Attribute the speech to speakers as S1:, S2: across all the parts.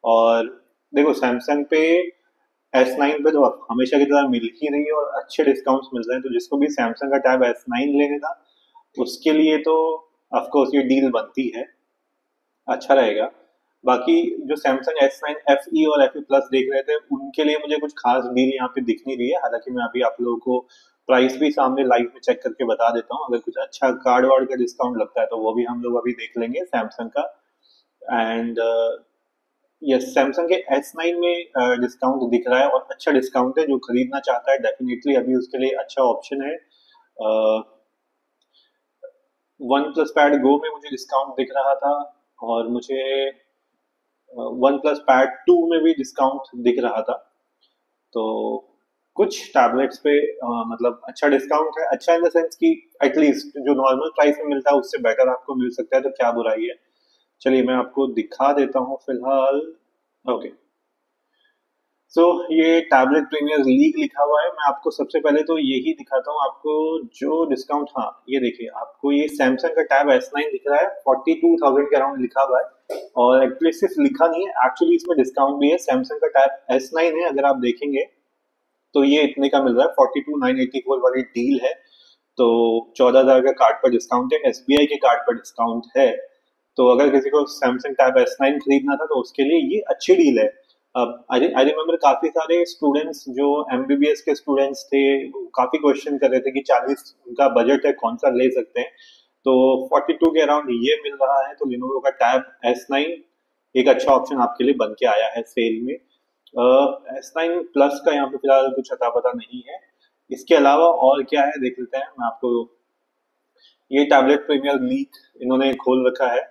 S1: और देखो सैमसंग पे S9 पे तो हमेशा की तरह मिल ही रही है और अच्छे डिस्काउंट्स मिल रहे हैं, तो जिसको भी सैमसंग का टैब S9 लेने था उसके लिए तो ऑफ कोर्स ये डील बनती है, अच्छा रहेगा। बाकी जो सैमसंग S9 FE और FE प्लस देख रहे थे उनके लिए मुझे कुछ खास डील यहाँ पे दिख नहीं रही है, हालांकि मैं अभी आप लोगों को प्राइस भी सामने लाइव में चेक करके बता देता हूँ। अगर कुछ अच्छा कार्ड वार्ड का डिस्काउंट लगता है तो वो भी हम लोग अभी देख लेंगे सैमसंग का। एंड यस, सैमसंग के S9 में डिस्काउंट दिख रहा है और अच्छा डिस्काउंट है। जो खरीदना चाहता है डेफिनेटली अभी उसके लिए अच्छा ऑप्शन है। वन प्लस पैड गो में मुझे डिस्काउंट दिख रहा था और मुझे वन प्लस पैड 2 में भी डिस्काउंट दिख रहा था। तो कुछ टैबलेट्स पे मतलब अच्छा डिस्काउंट है, अच्छा इन द सेंस कि एटलीस्ट जो नॉर्मल प्राइस में मिलता है उससे बेटर आपको मिल सकता है, तो क्या बुराई है। चलिए मैं आपको दिखा देता हूँ फिलहाल। ओके, सो ये टैबलेट प्रीमियर लीग लिखा हुआ है। मैं आपको सबसे पहले तो यही दिखाता हूँ आपको जो डिस्काउंट। हाँ ये देखिए, आपको ये सैमसंग का टैब S9 दिख रहा है, 42,000 के अराउंड लिखा हुआ है। और एक्चुअली सिर्फ लिखा नहीं है, एक्चुअली इसमें डिस्काउंट भी है। सैमसंग का टैब S9 है, अगर आप देखेंगे तो ये इतने का मिल रहा है, 42,984 वाली डील है। तो 14,000 का कार्ड पर डिस्काउंट है, SBI के कार्ड पर डिस्काउंट है। तो अगर किसी को सैमसंग टैब S9 खरीदना था तो उसके लिए ये अच्छी डील है। अब आई रिमेम्बर काफी सारे स्टूडेंट्स जो MBBS के स्टूडेंट्स थे वो काफी क्वेश्चन कर रहे थे कि 40 उनका बजट है, कौन सा ले सकते हैं। तो 42 के अराउंड ये मिल रहा है, तो लिनोवो का टैब S9 एक अच्छा ऑप्शन आपके लिए बन के आया है सेल में। S9 प्लस का यहाँ पे फिलहाल कुछ अता पता नहीं है। इसके अलावा और क्या है देख लेते हैं। मैं आपको ये टैबलेट प्रीमियर लीग इन्होंने खोल रखा है।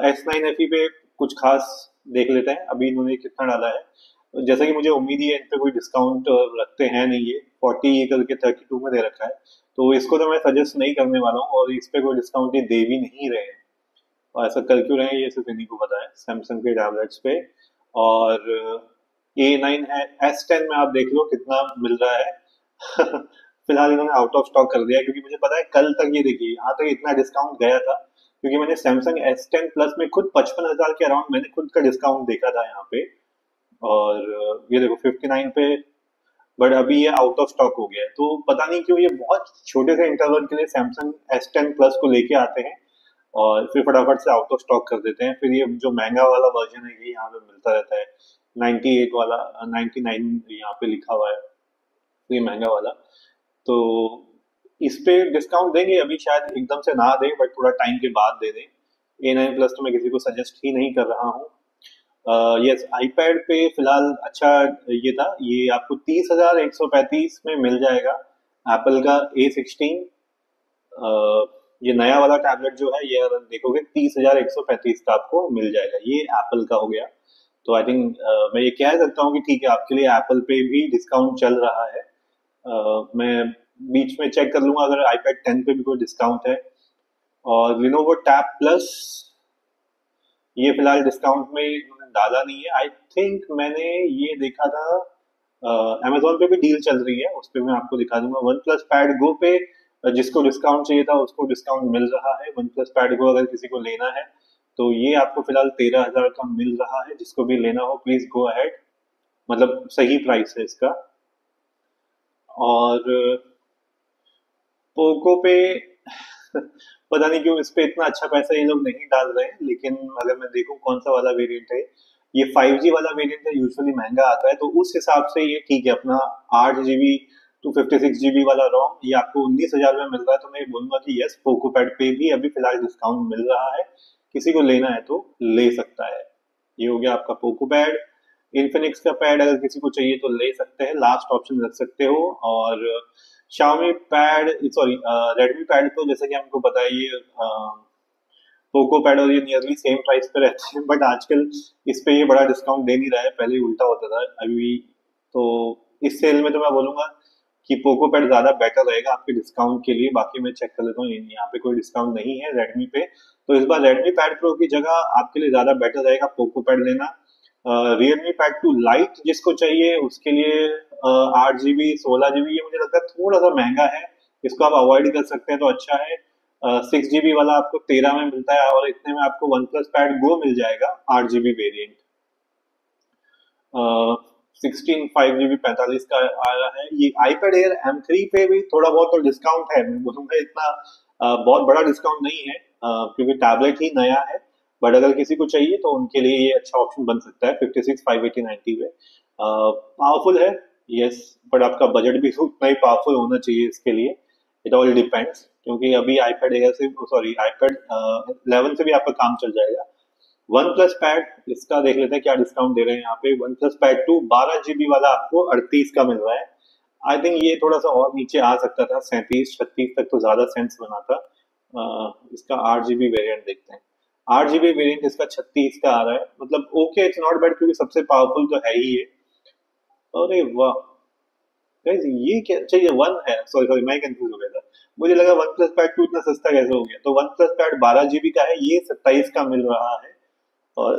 S1: S9 FE पे कुछ खास देख लेते हैं अभी इन्होंने कितना डाला है। जैसा कि मुझे उम्मीद ही है इन पे कोई डिस्काउंट रखते हैं नहीं, ये 40 ये करके 32 में दे रखा है। तो इसको तो मैं सजेस्ट नहीं करने वाला हूँ और इस पे कोई डिस्काउंट ये दे भी नहीं रहे हैं। और ऐसा कर क्यों रहे हैं ये सिर्फ इन्हीं को पता है सैमसंग के टैबलेट्स पे। और A9 है, S10 में आप देख लो कितना मिल रहा है। फिलहाल इन्होंने आउट ऑफ स्टॉक कर दिया है, क्योंकि मुझे पता है कल तक ये देखिए यहाँ तक इतना डिस्काउंट गया था, क्योंकि मैंने सैमसंग S10 प्लस में खुद 55,000 के अराउंड मैंने खुद का डिस्काउंट देखा था यहाँ पे। और ये देखो 59 पे, बट अभी ये आउट ऑफ स्टॉक हो गया है। तो पता नहीं क्यों ये बहुत छोटे से इंटरवल के लिए सैमसंग S10 प्लस को लेके आते हैं और फिर फटाफट से आउट ऑफ स्टॉक कर देते हैं। फिर ये जो महंगा वाला वर्जन है ये यहाँ पे मिलता रहता है, 98 वाला, 99 यहाँ पे लिखा हुआ है, तो ये महंगा वाला। तो इस पे डिस्काउंट देंगे अभी, शायद एकदम से ना दें बट थोड़ा टाइम के बाद दे दें। A9 प्लस तो मैं किसी को सजेस्ट ही नहीं कर रहा हूँ। यस, आईपैड पे फिलहाल अच्छा ये था, ये आपको 30,135 में मिल जाएगा। एप्पल का A16, ये नया वाला टैबलेट जो है ये अगर देखोगे 30,135 का आपको मिल जाएगा, ये एप्पल का हो गया। तो आई थिंक मैं ये कह सकता हूँ कि ठीक है आपके लिए एप्पल पे भी डिस्काउंट चल रहा है। मैं बीच में चेक कर लूंगा अगर iPad 10 पे भी कोई डिस्काउंट है। और Lenovo Tab Plus ये फिलहाल डिस्काउंट में इन्होंने डाला नहीं है। आई थिंक मैंने ये देखा था Amazon पे भी डील चल रही है, उस पे मैं आपको दिखा दूंगा। वन प्लस पैड गो पे जिसको डिस्काउंट चाहिए था उसको डिस्काउंट मिल रहा है। वन प्लस पैड गो अगर किसी को लेना है तो ये आपको फिलहाल 13,000 का मिल रहा है। जिसको भी लेना हो प्लीज गो अहेड, मतलब सही प्राइस है इसका। और पोको पे पता नहीं क्यों इस पे इतना अच्छा पैसा ये लोग नहीं डाल रहे हैं, लेकिन अगर मैं देखूं कौन सा वाला वेरिएंट है, ये 5G वाला वेरिएंट है, यूजुअली महंगा आता है, तो उस हिसाब से ये ठीक है। अपना 8 GB 256 GB वाला रोम ये आपको 19,000 में मिल रहा है, तो मैं ये बोलूंगा कि यस, पोको पैड पे भी अभी फिलहाल डिस्काउंट मिल रहा है। किसी को लेना है तो ले सकता है। ये हो गया आपका पोको पैड। इन्फिनिक्स का पैड अगर किसी को चाहिए तो ले सकते हैं, लास्ट ऑप्शन रख सकते हो। और Xiaomi pad, sorry Redmi pad, तो जैसे कि हमको पता है ये पोको पैड और ये नियरली सेम प्राइस पे रहते हैं, बट आजकल इस पे ये बड़ा डिस्काउंट दे नहीं रहा है, पहले उल्टा होता था अभी। तो इस सेल में तो मैं बोलूंगा कि पोको पैड ज्यादा बेटर रहेगा आपके डिस्काउंट के लिए। बाकी मैं चेक कर लेता हूँ, यहाँ पे कोई डिस्काउंट नहीं है रेडमी पे, तो इस बार रेडमी पैड प्रो की जगह आपके लिए ज्यादा बेटर रहेगा पोको पैड लेना। रियलमी पैड 2 लाइट जिसको चाहिए उसके लिए 8 GB 16 GB ये मुझे लगता है थोड़ा सा महंगा है, इसको आप अवॉइड कर सकते हैं तो अच्छा है। 6 GB वाला आपको 13 में मिलता है और इतने में आपको वन प्लस पैड गो मिल जाएगा 8 GB वेरिएंट। 16 5 GB 45 का आया है। ये iPad Air M3 पे भी थोड़ा बहुत तो डिस्काउंट है, मैं बोलूंगा इतना बहुत बड़ा डिस्काउंट नहीं है, क्योंकि टैबलेट ही नया है। बट अगर किसी को चाहिए तो उनके लिए ये अच्छा ऑप्शन बन सकता है 56 580 90 में। पावरफुल है, यस, बट आपका बजट भी उतना ही पावरफुल होना चाहिए इसके लिए। इट ऑल डिपेंड्स, क्योंकि अभी iPad Air से, सॉरी, iPad 11 से भी आपका काम चल जाएगा। वन प्लस पैड, इसका देख लेते हैं क्या डिस्काउंट दे रहे हैं यहाँ पे। वन प्लस पैड 2 12 GB वाला आपको 38 का मिल रहा है। आई थिंक ये थोड़ा सा और नीचे आ सकता था, 37 36 तक तो ज्यादा सेंस बना था। इसका 8 GB वेरिएंट देखते हैं। 8 GB वेरिएंट इसका 36 का आ रहा है, मतलब ओके, इट्स नॉट बैड, क्योंकि सबसे पावरफुल तो है ही ये। अरे वाह गाइस, ये क्या चाहिए, वन है, सॉरी सॉरी, मैं कंफ्यूज हो गया था। मुझे लगा वन प्लस पैड 2 इतना सस्ता कैसे हो गया। तो वन प्लस पैड 12 GB का है, ये 27 का मिल रहा है। और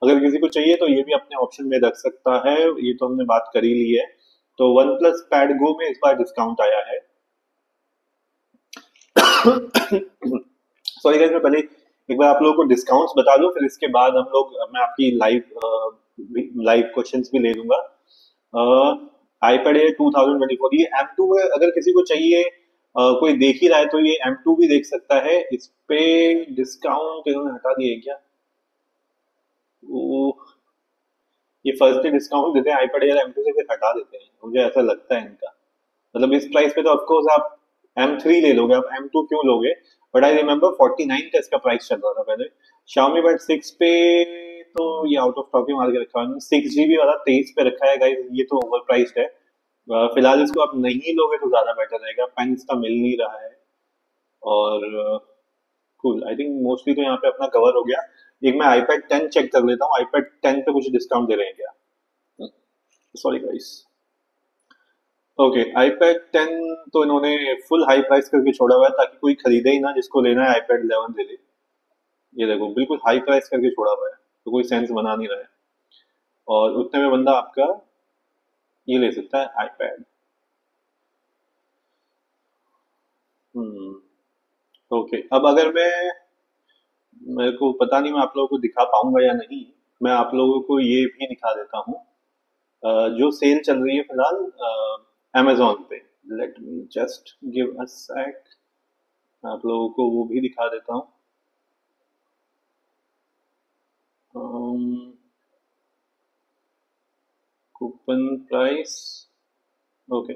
S1: अगर किसी को चाहिए तो ये भी अपने ऑप्शन में रख सकता है। ये तो हमने बात कर ही ली है। तो वन प्लस पैड गो में इस बार डिस्काउंट आया है। सॉरी गाइस, मैं पहले एक बार आप लोगों को डिस्काउंट्स बता दूं, फिर इसके बाद मैं आपकी लाइव क्वेश्चंस भी ले लूंगा। iPad Air 2024, ये M2 में अगर किसी को चाहिए, कोई देख ही रहा है तो ये M2 भी देख सकता है। इस पे डिस्काउंट इन्होंने हटा दिए क्या? वो ये फर्स्ट डे डिस्काउंट देते हैं iPad Air M2 से, फिर हटा देते हैं, मुझे ऐसा लगता है इनका। मतलब इस प्राइस पे तो ऑफकोर्स आप M3 ले लोगे, आप M2 क्यों लोगे? बट आई रिमेम्बर 49 का इसका प्राइस चल रहा था पहले। Xiaomi Bud 6 पे तो ये आउट ऑफ स्टॉक ही मार के रखा है। 6 GB वाला 23 पे रखा है गाइस, ये तो ओवर प्राइस्ड है। फिलहाल इसको आप नहीं लोगे तो ज्यादा बेटर रहेगा, पेन इसका मिल नहीं रहा है। और कूल, आई थिंक मोस्टली तो यहाँ पे अपना कवर हो गया। एक मैं iPad 10 चेक कर लेता हूँ, iPad 10 पे कुछ डिस्काउंट दे रहे हैं क्या? Sorry guys. ओके, iPad 10 तो इन्होंने फुल हाई प्राइस करके छोड़ा हुआ है, ताकि कोई खरीदे ही ना, जिसको लेना है iPad 11 ले ले। ये देखो, बिल्कुल हाई प्राइस करके छोड़ा हुआ है, तो कोई सेंस बना नहीं रहा है। और उतने में बंदा आपका ये ले सकता है iPad। हम्म। ओके, अब अगर मेरे को पता नहीं मैं आप लोगों को दिखा पाऊंगा या नहीं, मैं आप लोगों को ये भी दिखा देता हूँ। जो सेल चल रही है फिलहाल Amazon पे। Let me just give a sec, आप लोगों को वो भी दिखा देता हूँ। Coupon price, okay,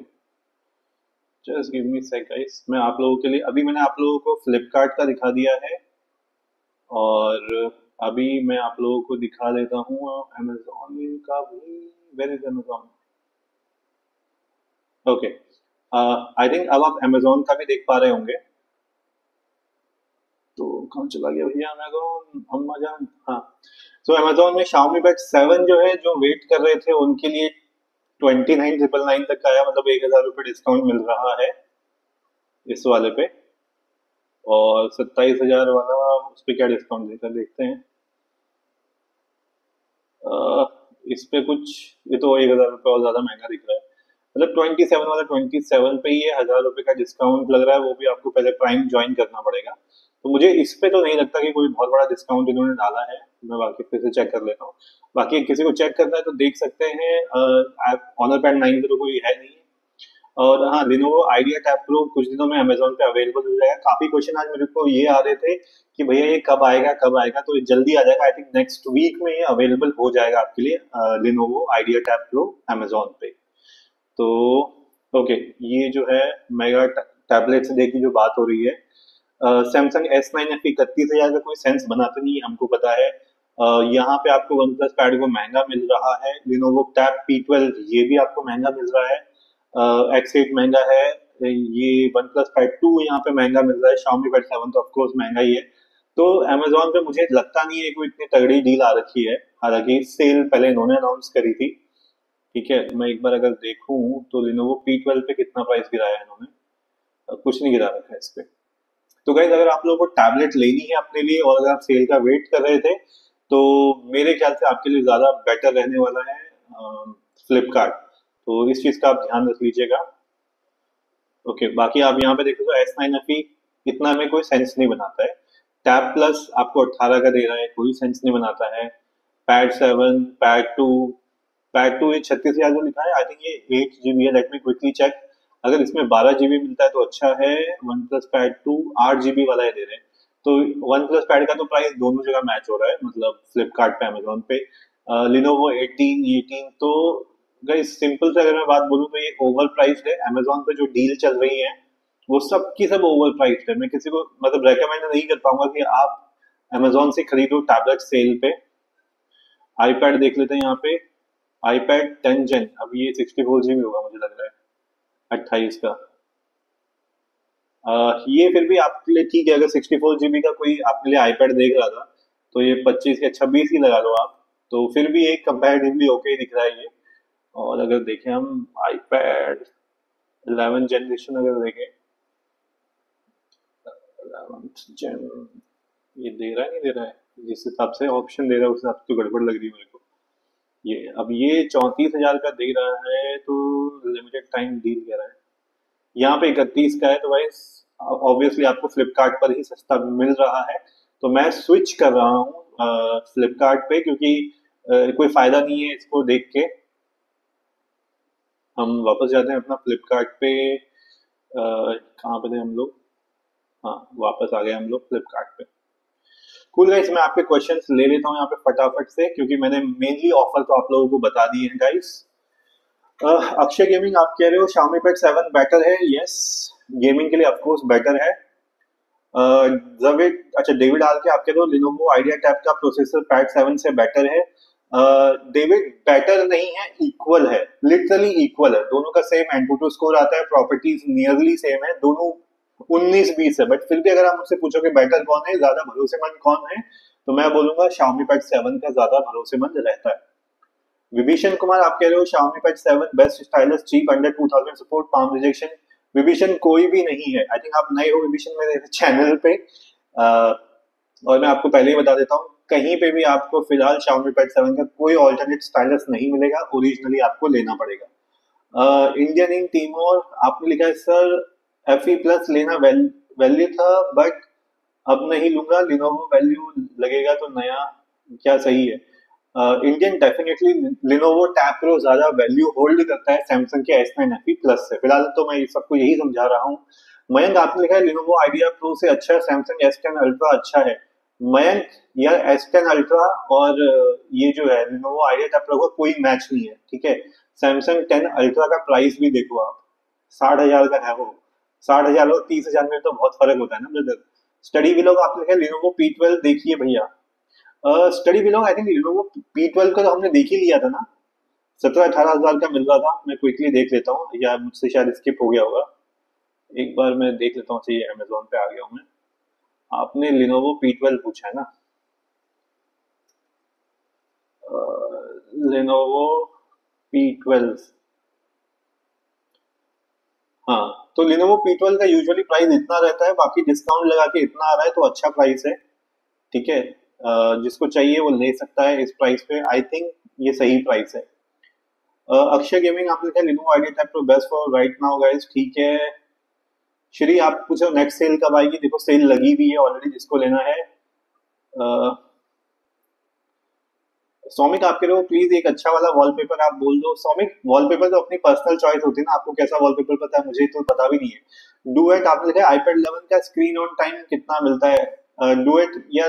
S1: just give me sec guys. मैं आप लोगों के लिए, अभी मैंने आप लोगों को फ्लिपकार्ट का दिखा दिया है, और अभी मैं आप लोगों को दिखा देता हूँ Amazon का भी। Where is Amazon? Okay, I think अब आप Amazon का भी देख पा रहे होंगे। तो कहाँ चला गया भैया Amazon, अम्मा जान? हाँ, तो Amazon में Xiaomi Bud 7 जो है, जो वेट कर रहे थे उनके लिए 29,999 तक का आया, मतलब 1,000 रुपये डिस्काउंट मिल रहा है इस वाले पे। और 27,000 वाला उस पे क्या डिस्काउंट देकर देखते हैं। इस पे कुछ, ये तो 1,000 रुपये और ज्यादा महंगा दिख रहा है। मतलब 27 वाला 27 पे ही है, 1,000 रुपये का डिस्काउंट लग रहा है, वो भी आपको पहले प्राइम ज्वाइन करना पड़ेगा। तो मुझे इस पे तो नहीं लगता कि कोई बहुत बड़ा डिस्काउंट इन्होंने डाला है। मैं बाकी फिर से चेक कर लेता हूँ। बाकी किसी को चेक करना है तो देख सकते हैं। ऑनर पैड 9 पे तो कोई है नहीं। और हाँ, Lenovo Idea Tab Pro कुछ दिनों में Amazon पे अवेलेबल हो जाएगा। काफी क्वेश्चन आज मेरे को ये आ रहे थे कि भैया ये कब आएगा कब आएगा, तो ये जल्दी आ जाएगा। आई थिंक नेक्स्ट वीक में ये अवेलेबल हो जाएगा आपके लिए, Lenovo Idea Tab Pro Amazon पे। तो ओके, ये जो है मेगा टैबलेट से देखी जो बात हो रही है, सैमसंग S9 FE 31,000 का कोई सेंस बनाता नहीं है, हमको पता है। यहाँ पे आपको वन प्लस पैड को महंगा मिल रहा है। Lenovo Tab P12 ये भी आपको महंगा मिल रहा है। X8 महंगा है। ये वन प्लस पैड 2 यहाँ पे महंगा मिल रहा है। Xiaomi Bud 7 तो ऑफकोर्स महंगा ही है। तो Amazon पे मुझे लगता नहीं है कोई इतनी तगड़ी डील आ रखी है। हालांकि सेल पहले इन्होंने अनाउंस करी थी। ठीक है, मैं एक बार अगर देखूं तो Lenovo P12 पे कितना प्राइस गिराया है इन्होंने? कुछ नहीं गिरा रखा है इस पे। तो गाइज, अगर आप लोगों को टैबलेट लेनी है अपने लिए, और अगर आप सेल का वेट कर रहे थे, तो मेरे ख्याल से आपके लिए ज्यादा बेटर रहने वाला है फ्लिपकार्ट। तो इस चीज का आप ध्यान रख लीजिएगा। ओके, बाकी आप यहाँ पे देखो तो S9 FE इतना में कोई सेंस नहीं बनाता है। टैब प्लस आपको 18 का दे रहा है, कोई सेंस नहीं बनाता है। पैड 2 ये 36,000 जो लिखा है, आई थिंक ये 8 GB है। Let me quickly check. अगर इसमें 12 GB मिलता है तो अच्छा है। वन प्लस पैड 2 8 GB वाला है दे रहे हैं, तो वन प्लस पैड का तो प्राइस दोनों जगह मैच हो रहा है, मतलब फ्लिपकार्ट पे, अमेजोन पे। लिनोवो 18 तो गाइस सिंपल से अगर मैं बात बोलूँ तो ये ओवर प्राइस्ड है। अमेजोन पे जो डील चल रही है वो सब की सब ओवर प्राइस्ड है। मैं किसी को मतलब रेकमेंड नहीं कर पाऊंगा कि आप अमेजोन से खरीदो टैबलेट सेल पे। आईपैड देख लेते हैं यहाँ पे। आईपैड 10 जेन, अब ये 64 GB होगा मुझे लग रहा है, 28 का। ये फिर भी आपके लिए ठीक है। अगर 64 GB का कोई आपके लिए आईपैड देख रहा था तो ये 25 या 26 ही लगा लो आप, तो फिर भी एक कंपैरेटिवली ओके दिख रहा है ये। और अगर देखें हम आईपैड 11 जनरेशन, अगर देखें 11 जेन, ये दे रहा है नहीं दे रहा है, जिस हिसाब से ऑप्शन दे रहा है उस हिसाब से तो गड़बड़ लग रही है मेरे को। ये 34,000 का दे रहा है, तो लिमिटेड टाइम डील कह रहा है। यहाँ पे 31 का है, तो भाई ऑब्वियसली आपको फ्लिपकार्ट पर ही सस्ता मिल रहा है। तो मैं स्विच कर रहा हूँ फ्लिपकार्ट पे, क्योंकि कोई फायदा नहीं है इसको देख के। हम वापस जाते हैं अपना फ्लिपकार्ट पे। कहाँ पे थे हम लोग? हाँ, वापस आ गए हम लोग फ्लिपकार्ट पे। कूल गाइस, मैं आपके क्वेश्चंस ले लेता हूँ यहाँ पे फटाफट से, क्योंकि मैंने मेनली ऑफर तो आप लोगों को बता दिए हैं गाइस। अक्षय गेमिंग, आप कह रहे हो Xiaomi Pad 7 बेटर है? यस, गेमिंग के लिए ऑफकोर्स बेटर है। अच्छा, डेविड आर के आप कह रहे हो Lenovo IdeaTab का प्रोसेसर पैड 7 से बेटर है। डेविड, बेटर नहीं है, इक्वल है, लिटरली इक्वल है। दोनों का सेम Antutu स्कोर आता है, प्रॉपर्टीज नियरली सेम है, दोनों 19-20 है। बट फिर भी अगर आप मुझसे पूछोगे बेटर कौन है, ज्यादा भरोसेमंद कौन है, तो मैं बोलूंगा Xiaomi Pad 7 का ज्यादा भरोसेमंद रहता है। विभीषण कुमार, आप कह रहे हो Xiaomi Pad 7 best stylus, cheap, under 2000, support palm rejection. Vibhishan कोई भी नहीं है। आई थिंक आप नए हो विभीषण मेरे चैनल पे। और मैं आपको पहले ही बता देता हूँ, कहीं पे भी आपको फिलहाल Xiaomi Pad 7 का कोई ऑल्टरनेट स्टाइलस नहीं मिलेगा, ओरिजिनली आपको लेना पड़ेगा। इंडियन इन टीमोर, आपने लिखा है सर FE प्लस लेना वैल्यू था, बट अब नहीं लूंगा, लिनोवो वैल्यू लगेगा तो नया क्या सही है? Indian definitely Lenovo tab pro ज्यादा वैल्यू होल्ड करता है सैमसंग के S9 FE प्लस से। फिलहाल तो मैं सबको यही समझा रहा हूँ। मयंक, आपने लिखा है लिनोवो आइडिया प्रो से अच्छा है, सैमसंग S10 अल्ट्रा अच्छा है। मयंक यार, S10 अल्ट्रा और ये जो है लिनोवो आइडिया टैब प्रो का कोई मैच नहीं है, ठीक है। सैमसंग 10 अल्ट्रा का प्राइस भी देखो आप, 60,000 का है वो। 60,000 और 30,000 में तो बहुत फर्क होता है ना ब्रदर। स्टडी विलॉग आपने लिखा है लिनोवो P12 देखिए भैया। Study vlog I think Lenovo P12 का तो हमने देख ही लिया था ना, 17-18 हजार का मिल रहा था। मैं क्विकली देख लेता हूँ, या मुझसे शायद स्किप हो गया होगा। एक बार मैं देख लेता हूँ, चाहिए अमेजोन पे आ गया हूँ मैं। आपने लिनोवो P12 पूछा है ना? लिनोवो P12, हाँ, तो लिनोवो P12 का यूजुअली प्राइस इतना रहता है, बाकी डिस्काउंट लगा के इतना आ रहा है तो अच्छा प्राइस है, ठीक है। जिसको चाहिए वो ले सकता है इस प्राइस पे, आई थिंक ये सही प्राइस है। अक्षय गेमिंग, आपने लिखा Lenovo idea tab pro best for right now guys, ठीक है। श्री, आप पूछो नेक्स्ट सेल कब आएगी? देखो सेल लगी हुई है ऑलरेडी, जिसको लेना है। सौमिक, आप कह रहे हो प्लीज एक अच्छा वाला वॉलपेपर आप बोल दो। सौमिक, वॉलपेपर तो अपनी पर्सनल चॉइस होती है ना, आपको कैसा वॉलपेपर पता है, मुझे तो पता भी नहीं है। डुएट, आपने लिखा है आईपैड 11 का स्क्रीन ऑन टाइम कितना मिलता है? डुएट या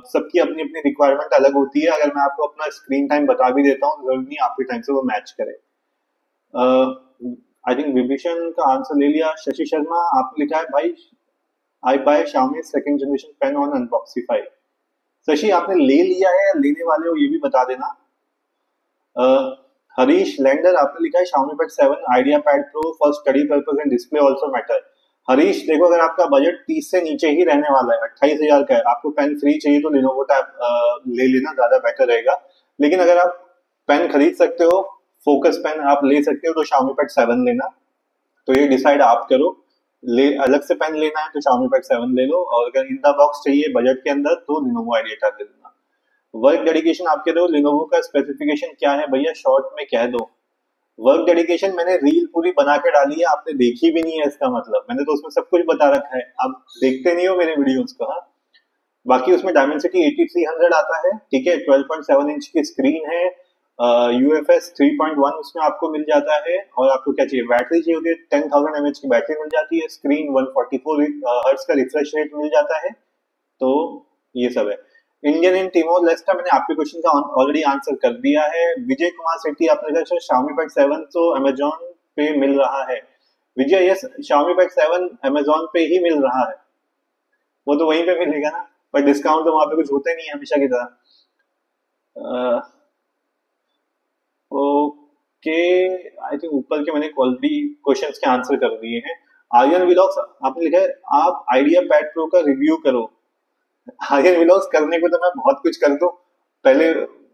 S1: सबकी अपनी अपनी रिक्वायरमेंट अलग होती है। अगर मैं आपको अपना स्क्रीन टाइम बता भी देता हूँ, जरूरी नहीं आपके टाइम से वो मैच करे। आई थिंक विभीषण का आंसर ले लिया। शशि शर्मा, आपने लिखा है भाई I buy Xiaomi second generation pen on unboxify. Shashi, आपने ले लिया है या लेने वाले हो, ये भी बता देना। हरीश लैंडर, आपने लिखा है Xiaomi Pad 7 idea pad pro for study purpose and display also matter. Harish, देखो अगर आपका बजट 30 से नीचे ही रहने वाला है, 28,000 का है, आपको पेन फ्री चाहिए तो लिनोवो टैब ले लेना, ज्यादा बेटर रहेगा। लेकिन अगर आप पेन खरीद सकते हो, फोकस पेन आप ले सकते हो, तो Xiaomi Pad 7 लेना। तो ये डिसाइड आप करो, ले अलग से पेन लेना है तो Xiaomi Pad 7 ले लो, और अगर इन द बॉक्स चाहिए बजट के अंदर तो लिनोवो आइडिया टैब ले लेना। वर्क डेडिकेशन, आप कह रहे हो लिनोवो का स्पेसिफिकेशन क्या है भैया, शॉर्ट में कह दो। वर्क डेडिकेशन मैंने रील पूरी बना के डाली है, आपने देखी भी नहीं है, इसका मतलब मैंने तो उसमें सब कुछ बता रखा है, आप देखते नहीं हो मेरे वीडियोस को। हाँ, बाकी उसमें डायमेंसिटी 8300 आता है, ठीक है। 12.7 इंच की स्क्रीन है, UFS 3.1 उसमें आपको मिल जाता है। और आपको क्या चाहिए, बैटरी चाहिए होती है, 10,000 mAh की बैटरी मिल जाती है, स्क्रीन 144 हर्ट्ज का रिफ्रेश रेट मिल जाता है। तो ये सब है। इंडियन इन टिमोर लेस्टे मैंने आपके क्वेश्चन का ऑलरेडी आंसर कर दिया है। विजय कुमार सेठी आपने कहा Xiaomi Pad 7 तो अमेजोन पे मिल रहा है। विजय, यस, Xiaomi Pad 7 अमेजोन पे ही मिल रहा है, वो तो वहीं पे मिलेगा ना, पर डिस्काउंट तो वहां पे कुछ होता ही नहीं है हमेशा की तरह। ओके, आई थिंक ऊपर के मैंने ऑलरेडी क्वेश्चंस के आंसर कर दिए हैं। आर्यन व्लॉग्स आपने लिखा है आप आइडिया पैड प्रो का रिव्यू करो। आर्यन व्लॉग्स करने को तो मैं बहुत कुछ कर दूं, पहले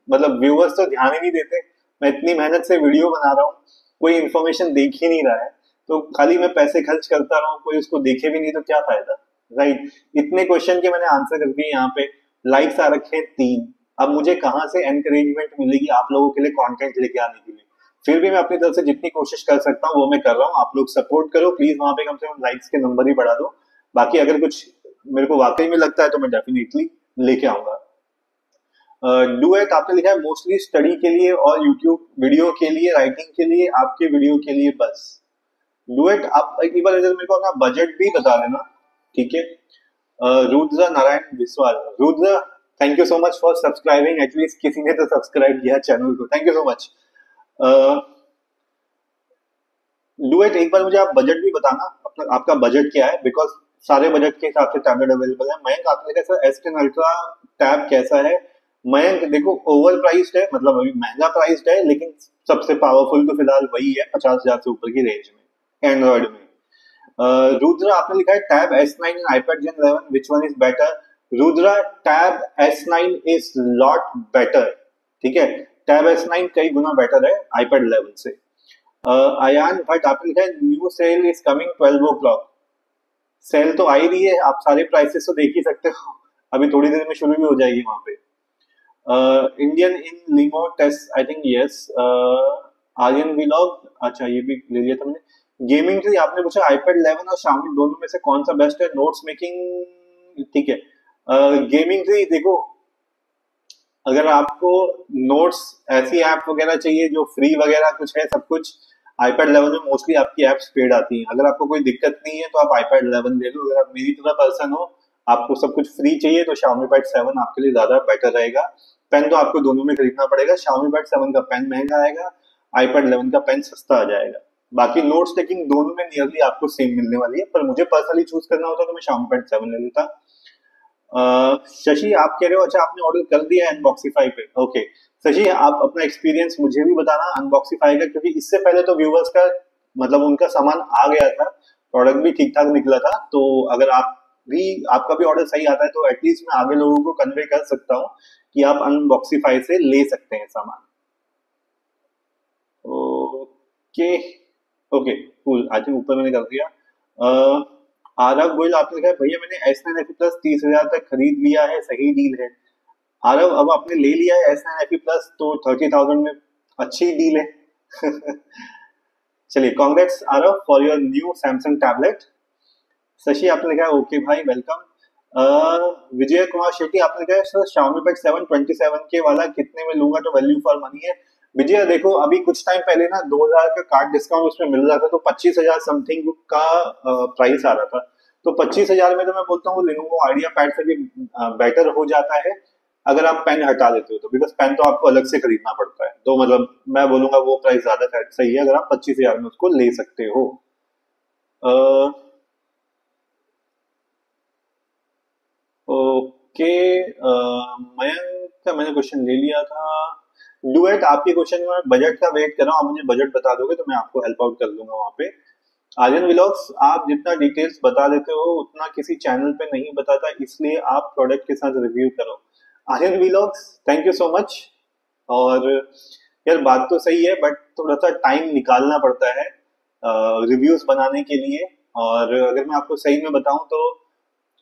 S1: मतलब व्यूअर्स तो ध्यान ही नहीं देते। मैं इतनी मेहनत से वीडियो बना रहा हूँ, कोई इन्फॉर्मेशन देख ही नहीं रहा है, तो खाली मैं पैसे खर्च करता रहा हूँ, कोई उसको देखे भी नहीं तो क्या फायदा, राइट। इतने क्वेश्चन के मैंने आंसर कर दिए यहाँ पे। लाइक्स आ रखे हैं 3। अब मुझे कहाँ से एनकरेजमेंट मिलेगी आप लोगों के लिए कंटेंट लेके आने के लिए। फिर भी मैं अपनी तरफ से जितनी कोशिश कर सकता हूँ वो मैं कर रहा हूँ। आप लोग सपोर्ट करो प्लीज, वहां पे कम से कम लाइक्स के नंबर ही बढ़ा दो। बाकी अगर कुछ मेरे को वाकई में लगता है तो मैं डेफिनेटली लेके आऊंगा। डुएट आपने लिखा है मोस्टली स्टडी के लिए और यूट्यूब वीडियो के लिए, राइटिंग के लिए, आपके वीडियो के लिए बस। डुएट आप एक बार मेरे को अपना बजट भी बता देना, ठीक है। Rudra Narayan Vishwal, Rudra thank you so much for subscribing, at least किसी ने तो सब्सक्राइब किया चैनल को, thank you so much. Duet एक बार मुझे आप बजट भी बताना, अपना आपका बजट क्या है, बिकॉज सारे बजट के हिसाब से टैबलेट अवेलेबल है। मयंक आपने लिखा सर S10 अल्ट्रा टैब कैसा है। मयंक देखो ओवर प्राइस्ड है, मतलब अभी महंगा प्राइस्ड है, लेकिन सबसे पावरफुल तो फिलहाल वही है 50,000 से ऊपर की रेंज में एंड्रॉइड में। रुद्र आपने लिखा है tab S9 and iPad Gen 11 which one is better. Rudra tab S9 is lot better, ठीक है। टैब S9 कई गुना बेटर है iPad 11 से। अयान भट्ट आपने लिखा है new sale is coming 12 o'clock। Sale तो आ ही रही है, आप सारे प्राइसेस तो देख ही सकते हो, अभी थोड़ी देर में शुरू भी हो जाएगी वहां पे। Indian in limo test I think yes. Aryan vlog, अच्छा ये भी ले लिया था मैंने। गेमिंग के लिए आपने पूछा iPad 11 और Xiaomi दोनों में से कौन सा बेस्ट है नोट्स मेकिंग, ठीक है। गेमिंग के लिए देखो, अगर आपको नोट्स ऐसी ऐप वगैरह चाहिए जो फ्री वगैरह कुछ है सब कुछ, iPad 11 में मोस्टली आपकी एप्स पेड आती हैं। अगर आपको कोई दिक्कत नहीं है तो आप iPad 11 ले लो। अगर आप मेरी तरह पर्सन हो, आपको सब कुछ फ्री चाहिए तो Xiaomi Pad 7 आपके लिए ज्यादा बेटर रहेगा। पेन तो आपको दोनों में खरीदना पड़ेगा, Xiaomi Pad 7 का पेन महंगा आएगा, iPad 11 का पेन सस्ता आ जाएगा। बाकी नोट्स टेकिंग दोनों में नियरली आपको सेम मिलने वाली है, पर मुझे पर्सनली चूज करना होता तो मैं Xiaomi Pad 7 ले लेता। शशि आप कह रहे हो अच्छा आपने ऑर्डर कर दिया है अनबॉक्सीफाई पे, ओके। शशि आप अपना एक्सपीरियंस मुझे भी बताना अनबॉक्सीफाई का, क्योंकि इससे पहले तो व्यूवर्स का मतलब उनका सामान आ गया था, प्रोडक्ट भी ठीक ठाक निकला था। तो अगर आप भी आपका भी ऑर्डर सही आता है तो एटलीस्ट मैं आगे लोगों को कन्वे कर सकता हूँ कि आप अनबॉक्सीफाई से ले सकते हैं सामान। Okay okay cool, I think ऊपर मैंने कर दिया। आरव गोयल आपने कहा भैया मैंने S9 FE प्लस 30,000 तक खरीद लिया है, सही डील है। आरव अब आपने ले लिया है S9 FE प्लस तो 30,000 में अच्छी डील है। चलिए congrats Aarav for your new Samsung tablet. Shashi आपने कहा ओके भाई वेलकम। विजय कुमार शेट्टी आपने कहा सर Xiaomi Pad 7 27 के वाला कितने में लूंगा तो वैल्यू फॉर मनी है। विजय देखो अभी कुछ टाइम पहले ना 2,000 का कार्ड डिस्काउंट उसमें मिल रहा था, तो 25,000 समथिंग का प्राइस आ रहा था। तो 25,000 में तो मैं बोलता हूँ Lenovo आइडिया पैड से भी बेटर हो जाता है, अगर आप पेन हटा देते हो तो, बिकॉज पेन तो आपको अलग से खरीदना पड़ता है। तो मतलब मैं बोलूंगा वो प्राइस ज्यादा सही है, अगर आप 25,000 में उसको ले सकते हो। ओके, मयंक का मैंने क्वेश्चन ले लिया था। डुएट आपके क्वेश्चन में बजट का वेट कर रहा हूँ, आप मुझे बजट बता दोगे तो मैं आपको हेल्प आउट कर दूंगा वहां पे। आर्यन व्लॉग्स आप जितना डिटेल्स बता देते हो उतना किसी चैनल पे नहीं बताता, इसलिए आप प्रोडक्ट के साथ रिव्यू करो। Aryan vlogs thank you so much. और यार बात तो सही है बट थोड़ा सा टाइम निकालना पड़ता है रिव्यूज बनाने के लिए। और अगर मैं आपको सही में बताऊं तो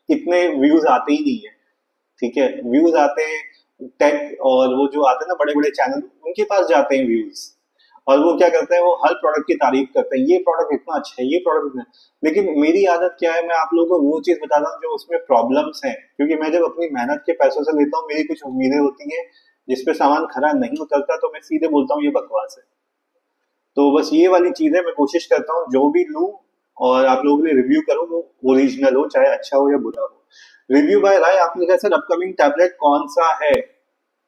S1: इतने व्यूज आते ही नहीं है, ठीक है। व्यूज आते हैं टेक और वो जो आते हैं ना बड़े बड़े चैनल, उनके पास जाते हैं व्यूज। और वो क्या करते हैं, वो हर प्रोडक्ट की तारीफ करते हैं, ये प्रोडक्ट इतना अच्छा है, ये प्रोडक्ट इतना। लेकिन मेरी आदत क्या है, मैं आप लोगों को वो चीज बताता हूँ जो उसमें प्रॉब्लम्स हैं, क्योंकि मैं जब अपनी मेहनत के पैसों से लेता हूँ, मेरी कुछ उम्मीदें होती हैं, जिसपे सामान खरा नहीं उतरता तो मैं सीधे बोलता हूँ ये बकवास है। तो बस ये वाली चीज है, मैं कोशिश करता हूँ जो भी लूँ और आप लोगों के लिए रिव्यू करूँ वो ओरिजिनल हो, चाहे अच्छा हो या बुरा हो। रिव्यू बाय राय, आपने कहा सर अपकमिंग टैबलेट कौन सा है,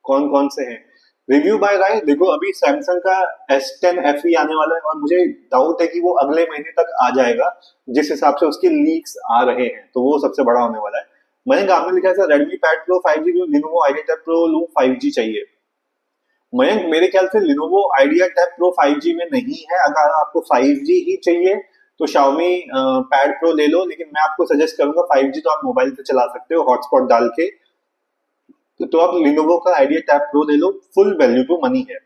S1: कौन कौन से हैं? रिव्यू बाय राय, देखो अभी सैमसंग का S10 FE आने वाला है और मुझे डाउट है कि वो अगले महीने तक आ जाएगा, जिस हिसाब से उसके लीक्स आ रहे हैं, तो वो सबसे बड़ा होने वाला है। मैंने आपने लिखा है sir Redmi pad pro 5G लूं, लिनोवो आइडिया टैब प्रो लूं 5G चाहिए। मयंक मेरे ख्याल से Lenovo idea tab pro 5G में नहीं है, अगर आपको 5G ही चाहिए तो Xiaomi पैड प्रो ले लो, लेकिन मैं आपको सजेस्ट करूंगा 5G तो आप मोबाइल पे चला सकते हो हॉटस्पॉट डाल के, तो आप लिनोवो का आइडिया टैब प्रो ले लो, फुल वैल्यू टू मनी है।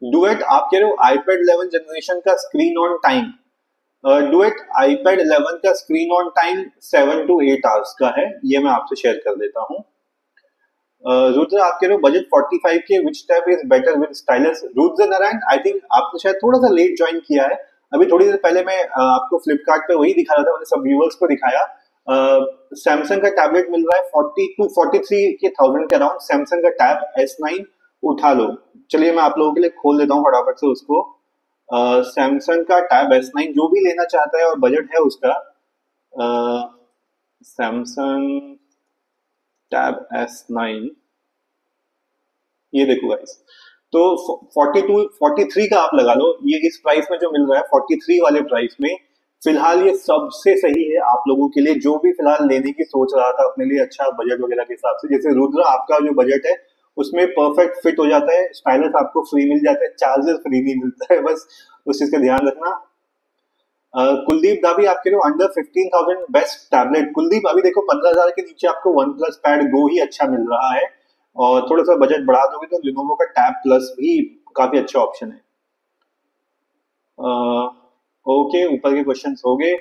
S1: डुएट आप कह रहे हो आईपैड 11 जनरेशन का screen on time, duet iPad 11 का screen on time 7 to 8 hours का है, ये मैं आपसे शेयर कर देता हूँ। रुद्र आप कह रहे हो बजट 45 के, विच tab is better with stylus? Rudra Narayan I think आपने शायद थोड़ा सा लेट ज्वाइन किया है, अभी थोड़ी देर पहले मैं आपको फ्लिपकार्ट पे वही दिखा रहा था, मैंने सब व्यूअर्स को दिखाया। सैमसंग का टैबलेट मिल रहा है 40 to 43 के थाउजेंड के अराउंड, सैमसंग का टैब S9 उठा लो। चलिए मैं आप लोगों के लिए खोल देता हूँ फटाफट से उसको। सैमसंग का टैब S9 जो भी लेना चाहता है और बजट है उसका, सैमसंग टैब S9, ये देखो गाइस, तो 43 का आप लगा लो, ये इस प्राइस में जो मिल रहा है 43 वाले प्राइस में, फिलहाल ये सबसे सही है आप लोगों के लिए जो भी फिलहाल लेने की सोच रहा था अपने लिए, अच्छा बजट वगैरह के हिसाब से। जैसे रुद्र आपका जो बजट है उसमें परफेक्ट फिट हो जाता है, स्टाइलस आपको फ्री मिल जाता है, चार्जर फ्री नहीं मिलता है, बस उस चीज का ध्यान रखना। कुलदीप दावी आप कह रहे हो अंडर 15,000 बेस्ट टैबलेट। कुलदीप अभी देखो 15,000 के नीचे आपको वन प्लस पैड गो ही अच्छा मिल रहा है, और थोड़ा सा बजट बढ़ा दोगे तो लिनोवो का टैब प्लस भी काफी अच्छा ऑप्शन है। ओके, ऊपर के क्वेश्चंस हो गए।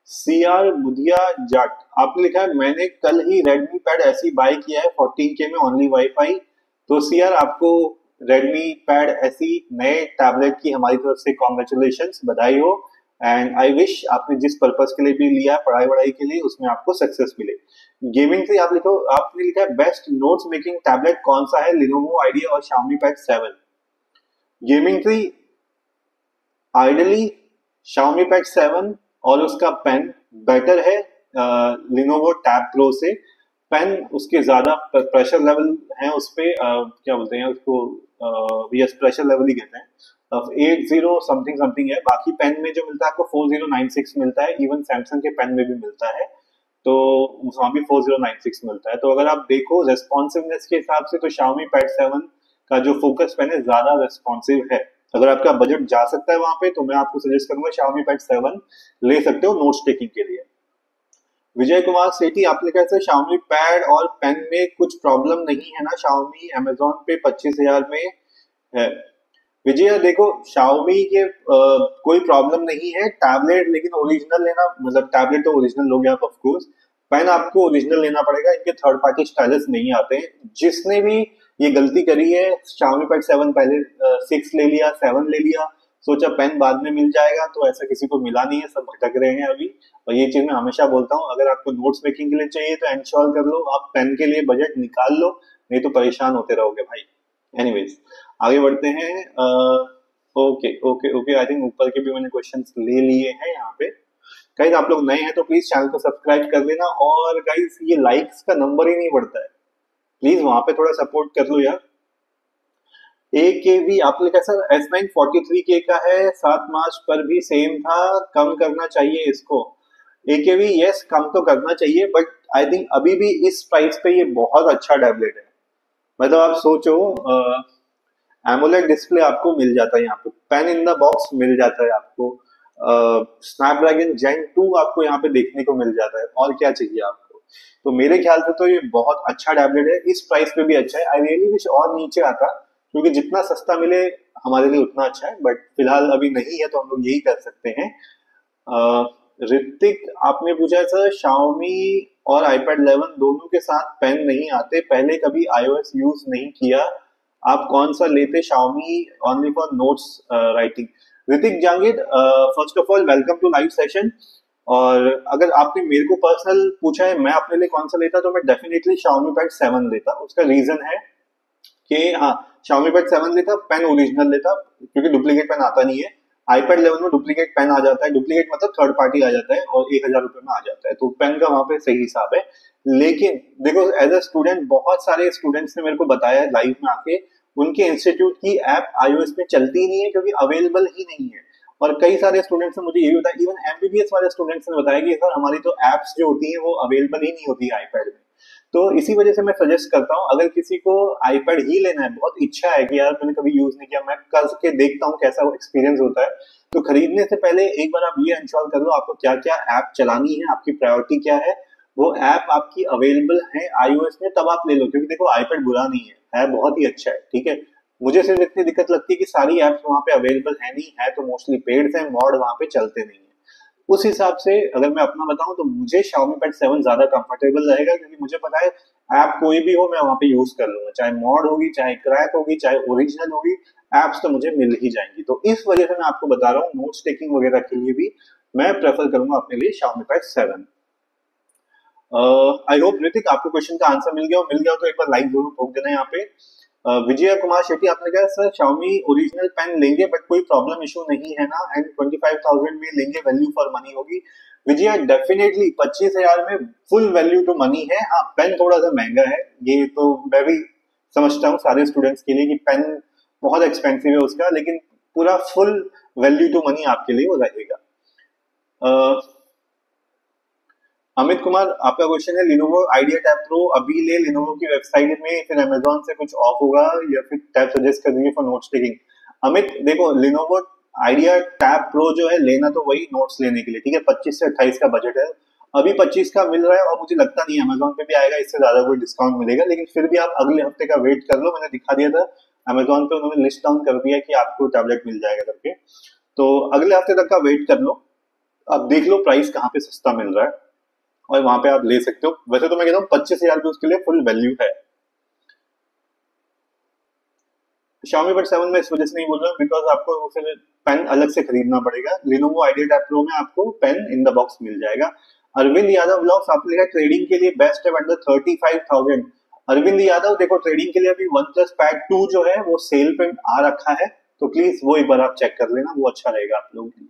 S1: CR बुधिया जाट आपने लिखा है मैंने कल ही रेडमी पैड ऐसी बाय किया है 14K में ओनली वाईफाई। तो CR आपको रेडमी पैड ऐसी नए टैबलेट की हमारी तरफ से कॉन्ग्रेचुलेशन, बधाई हो, एंड आई विश आपने जिस पर्पस के लिए भी लिया पढ़ाई वढ़ाई के लिए उसमें आपको सक्सेस मिले। गेमिंग से आप लिखो, आपने लिखा है बेस्ट नोट्स मेकिंग टैबलेट कौन सा है, लिनोवो आइडिया और Xiaomi पैड 7। गेमिंग से आइडली Xiaomi पैड 7 और उसका पेन बेटर है लिनोवो टैब प्रो से। पेन उसके ज्यादा प्रेशर लेवल है उस पे, क्या बोलते हैं उसको, यस प्रेशर लेवल ही कहते हैं, 80 समथिंग समथिंग है। बाकी पेन में जो मिलता है आपको 4096 मिलता है, इवन सैमसंग के पेन में भी मिलता है, तो वहां भी 4096 मिलता है। तो अगर आप देखो रेस्पॉन्सिवनेस के हिसाब से तो Xiaomi पैड 7 का जो फोकस पेन है ज्यादा रेस्पॉन्सिव है। अगर आपका बजट जा सकता है वहां पे तो मैं आपको सजेस्ट करूंगा Xiaomi पैड 7 ले सकते हो नोट्स टेकिंग के लिए। विजय कुमार सेठी आपने कैसे Xiaomi पैड और पेन में कुछ प्रॉब्लम नहीं है ना, Xiaomi Amazon पे 25,000 में है। विजय देखो Xiaomi के कोई प्रॉब्लम नहीं है, टैबलेट लेकिन ओरिजिनल लेना, मतलब टैबलेट तो ओरिजिनल लोगे आप ऑफ कोर्स, पेन आपको ओरिजिनल लेना पड़ेगा, इनके थर्ड पार्टी स्टाइलस नहीं आते हैं। जिसने भी ये गलती करी है Xiaomi पैड 7 पहले 6 ले लिया 7 ले लिया, सोचा पेन बाद में मिल जाएगा, तो ऐसा किसी को मिला नहीं है, सब भटक रहे हैं अभी। और ये चीज मैं हमेशा बोलता हूँ, अगर आपको नोट्स मेकिंग के लिए चाहिए तो इंश्योर कर लो, आप पेन के लिए बजट निकाल लो, नहीं तो परेशान होते रहोगे भाई। एनीवेज आगे बढ़ते हैं। Okay okay okay, I think ऊपर के भी मैंने क्वेश्चंस ले लिए हैं यहाँ पे। गाइस आप लोग नए हैं तो प्लीज चैनल को सब्सक्राइब कर लेना, और गाइस ये लाइक्स का नंबर ही नहीं बढ़ता है, प्लीज वहां पे थोड़ा सपोर्ट कर लो यार। AKV आपने लिखा सर S9 43K का है, 7 मार्च पर भी सेम था, कम करना चाहिए इसको। AKV यस कम तो करना चाहिए, बट आई थिंक अभी भी इस प्राइस पे ये बहुत अच्छा टैबलेट है। मतलब आप सोचो, एमोलेड डिस्प्ले आपको मिल जाता है यहाँ पे, पेन इन द बॉक्स मिल जाता है आपको, स्नैपड्रैगन जेन 2 आपको यहाँ पे देखने को मिल जाता है, और क्या चाहिए आपको। तो मेरे ख्याल से तो ये बहुत अच्छा टैबलेट है, इस प्राइस पे भी अच्छा है। आई रियली विश और नीचे आता, क्योंकि जितना सस्ता मिले हमारे लिए उतना अच्छा है, बट फिलहाल अभी नहीं है तो हम लोग यही कर सकते हैं। ऋतिक आपने पूछा है सर Xiaomi और iPad 11 दोनों के साथ पेन नहीं आते, पहले कभी iOS यूज नहीं किया, आप कौन सा लेते Xiaomi only for notes writing? Hrithik Jahangir, first of all welcome to live session. और अगर आपने मेरे को पर्सनल पूछा है मैं अपने लिए कौन सा लेता, तो मैं डेफिनेटली Xiaomi Pad 7 लेता। उसका रीजन है कि हाँ, Xiaomi Pad 7 लेता, पेन ओरिजिनल लेता, क्योंकि डुप्लीकेट पेन आता नहीं है। iPad 11 में डुप्लीकेट पेन आ जाता है, डुप्लीकेट मतलब थर्ड पार्टी आ जाता है, और 1,000 रुपए में आ जाता है, तो पेन का वहां पे सही हिसाब है। लेकिन देखो, एज अ स्टूडेंट बहुत सारे स्टूडेंट्स ने मेरे को बताया है लाइव में आके, उनके इंस्टीट्यूट की ऐप iOS में चलती ही नहीं है, क्योंकि अवेलेबल ही नहीं है। और कई सारे स्टूडेंट्स ने मुझे ये भी बताया, इवन एमबीबीएस वाले स्टूडेंट्स ने बताया कि सर हमारी तो एप्स जो होती है वो अवेलेबल ही नहीं होती है iPad में। तो इसी वजह से मैं सजेस्ट करता हूँ, अगर किसी को iPad ही लेना है, बहुत इच्छा है कि यार मैंने कभी यूज नहीं किया, मैं करके देखता हूँ कैसा एक्सपीरियंस होता है, तो खरीदने से पहले एक बार आप ये इंश्योर कर लो आपको क्या क्या ऐप चलानी है, आपकी प्रायोरिटी क्या है, वो ऐप आपकी अवेलेबल है iOS में, तब आप ले लो। क्योंकि देखो iPad बुरा नहीं है बहुत ही अच्छा है, ठीक है। मुझे सिर्फ इतनी दिक्कत लगती है कि सारी एप्स वहां पे अवेलेबल है नहीं, है तो मोस्टली पेड है, मॉड वहां पे चलते नहीं है। उस हिसाब से अगर मैं अपना बताऊं तो मुझे Xiaomi Pad 7 ज्यादा कंफर्टेबल रहेगा, क्योंकि मुझे पता है ऐप कोई भी हो मैं वहां पे यूज कर लूंगा, चाहे मॉड होगी, चाहे क्रैक होगी, चाहे ओरिजिनल होगी, एप्स तो मुझे मिल ही जाएंगी। तो इस वजह से मैं आपको बता रहा हूँ, नोट्स टेकिंग वगैरह के लिए भी मैं प्रेफर करूंगा अपने लिए Xiaomi Pad 7। I hope Hrithik आपको क्वेश्चन का आंसर मिल गया हो तो एक बार लाइक जरूर ठोक देना यहाँ पे। विजय कुमार शेट्टी आपने कहा सर Xiaomi ओरिजिनल पेन लेंगे बट कोई प्रॉब्लम इशू नहीं है ना, एंड 25,000 में लेंगे, वैल्यू फॉर मनी होगी। विजय डेफिनेटली 25,000 में फुल वैल्यू टू मनी है। हाँ, पेन थोड़ा सा महंगा है, ये तो मैं भी समझता हूँ सारे स्टूडेंट्स के लिए कि पेन बहुत एक्सपेंसिव है उसका, लेकिन पूरा फुल वैल्यू टू मनी आपके लिए वो रहेगा। अमित कुमार आपका क्वेश्चन है, Lenovo Idea Tab Pro अभी ले Lenovo की वेबसाइट में, फिर Amazon से कुछ ऑफ होगा, या फिर टैब सजेस्ट कर दीजिए फॉर नोट्स टेकिंग। अमित देखो, Lenovo Idea Tab Pro जो है, लेना तो वही नोट्स लेने के लिए, ठीक है। 25 से 28 का बजट है, अभी 25 का मिल रहा है, और मुझे लगता नहीं Amazon पे भी आएगा इससे ज्यादा कोई डिस्काउंट मिलेगा, लेकिन फिर भी आप अगले हफ्ते का वेट कर लो। मैंने दिखा दिया था Amazon पे, उन्होंने लिस्ट डाउन कर दिया कि आपको टैबलेट मिल जाएगा करके, तो अगले हफ्ते तक का वेट कर लो। अब देख लो प्राइस कहाँ पे सस्ता मिल रहा है, और वहां पे आप ले सकते हो। वैसे तो मैं कहता हूँ 25,000 भी उसके लिए फुल वैल्यू है। Xiaomi Pad 7 में इस वजह से नहीं बोल रहा हूँ, बिकॉज आपको फिर पेन अलग से खरीदना पड़ेगा। Lenovo Idea Tab Pro में आपको पेन इन द बॉक्स मिल जाएगा। अरविंद यादव ब्लॉग्स आपने लिखा ट्रेडिंग के लिए बेस्ट है अंडर 35,000। अरविंद यादव देखो, ट्रेडिंग के लिए अभी वन प्लस पैड 2 जो है वो सेल पे आ रखा है, तो प्लीज वो एक बार आप चेक कर लेना, वो अच्छा रहेगा आप लोगों के लिए।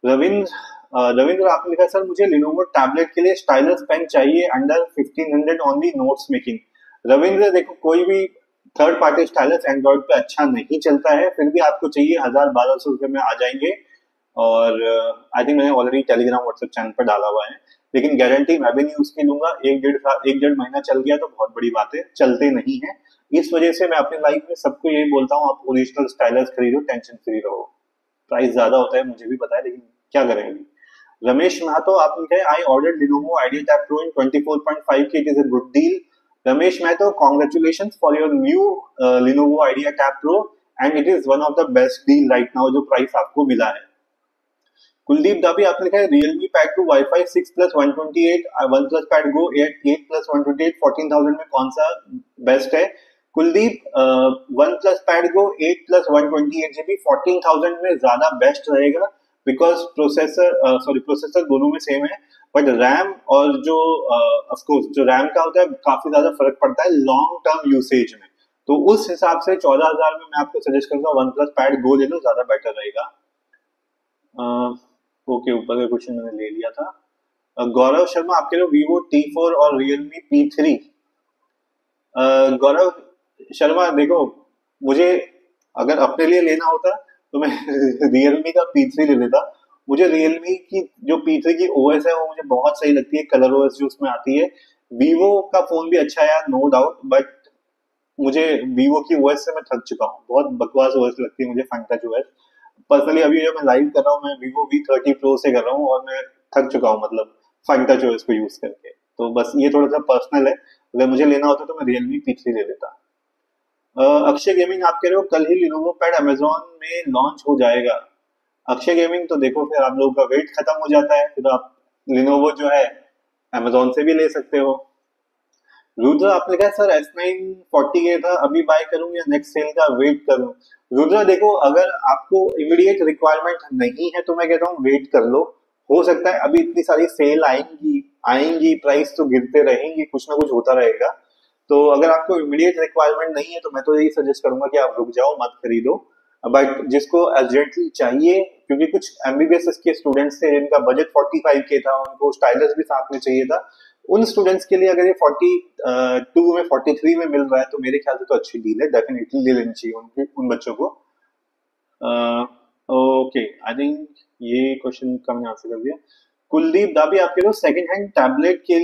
S1: रविंद्र आपने लिखा सर मुझे Lenovo टैबलेट के लिए स्टाइलस पेन चाहिए under 1500 only notes making. Ravindra देखो, कोई भी थर्ड पार्टी स्टाइलस एंड्रॉइड पे अच्छा नहीं चलता है, फिर भी आपको चाहिए 1,000-1,200 रुपए में आ जाएंगे। और आई थिंक मैंने ऑलरेडी टेलीग्राम व्हाट्सएप चैनल पर डाला हुआ है, लेकिन गारंटी मैं भी नहीं उसकी लूंगा। एक डेढ़ महीना चल गया तो बहुत बड़ी बात है, चलते नहीं है। इस वजह से मैं अपने लाइफ में सबको यही बोलता हूँ, आप ओरिजिनल स्टाइलस खरीदो, टेंशन फ्री रहो। प्राइस ज्यादा होता है मुझे भी पता है, लेकिन क्या करेंगे। रमेश महतो आपने कहा I order Lenovo Idea Tab Pro in 24.5K, it is a good deal। Ramesh Mahato, congratulations for your new Lenovo Idea Tab Pro and it is one of the best deal right now जो price आपको मिला है। कुलदीप दाबी आपने लिखा है Realme Pad 2 Wi-Fi 6 plus 128, OnePlus Pad Go 8 plus 128 14,000 में कौन सा बेस्ट है? Kuldeep, OnePlus Pad Go 8 plus 128 GB 14,000 में ज्यादा बेस्ट रहेगा, बिकॉज प्रोसेसर दोनों में सेम है, बट रैम और जो ऑफ कोर्स जो रैम का होता है काफी ज्यादा फर्क पड़ता है लॉन्ग टर्म यूसेज में। तो उस हिसाब से 14,000 में मैं आपको सजेस्ट करूंगा OnePlus Pad Go ले लो, ज्यादा बेटर रहेगा। ओके, ऊपर का क्वेश्चन मैंने ले लिया था। गौरव शर्मा आपके लिए Vivo T4 और Realme P3। गौरव शर्मा देखो, मुझे अगर अपने लिए लेना होता तो मैं Realme का P3 ले लेता। मुझे Realme की जो P3 की OS है वो मुझे बहुत सही लगती है, कलर OS जो उसमें आती है। Vivo का फोन भी अच्छा है यार, नो डाउट, बट मुझे Vivo की OS से मैं थक चुका हूँ, बहुत बकवास OS लगती है मुझे फन टच OS। पर्सनली अभी जो मैं लाइव कर रहा हूँ मैं Vivo V30 Pro से कर रहा हूँ, और मैं थक चुका हूँ मतलब फन टच OS को यूज करके। तो बस ये थोड़ा सा पर्सनल है, अगर मुझे लेना होता तो मैं Realme P3 ले लेता। अक्षय गेमिंग आप कह रहे हो कल ही Lenovo पैड Amazon में लॉन्च हो जाएगा। अक्षय गेमिंग तो देखो, फिर आप लोगों का वेट खत्म हो जाता है, फिर आप Lenovo जो है Amazon से भी ले सकते हो। रुद्र आपने कहा सर S9 40 के था, अभी बाय करूं या नेक्स्ट सेल का वेट करूं? रुद्र देखो, अगर आपको इमीडिएट रिक्वायरमेंट नहीं है तो मैं कहता हूँ वेट कर लो। हो सकता है अभी इतनी सारी सेल आएंगी आएंगी, प्राइस तो गिरते रहेंगे, कुछ ना कुछ होता रहेगा। तो अगर आपको इमीडिएट रिक्वायरमेंट नहीं है तो मैं तो यही सजेस्ट करूंगा कि आप रुक जाओ, मत खरीदो। बट जिसको अर्जेंटली चाहिए, क्योंकि कुछ एमबीबीएस के स्टूडेंट्स थे जिनका बजट 45 के था, उनको स्टाइलस भी साथ में चाहिए था, उन स्टूडेंट्स के लिए अगर ये 42 में 43 में मिल रहा है तो मेरे ख्याल से तो अच्छी डील है, डेफिनेटली ले लेनी चाहिए उन बच्चों को। ओके, आई थिंक ये क्वेश्चन का मैंने आंसर कर दिया। कुलदीप दाबी, आपके तो सेकंड हैंड टैबलेट के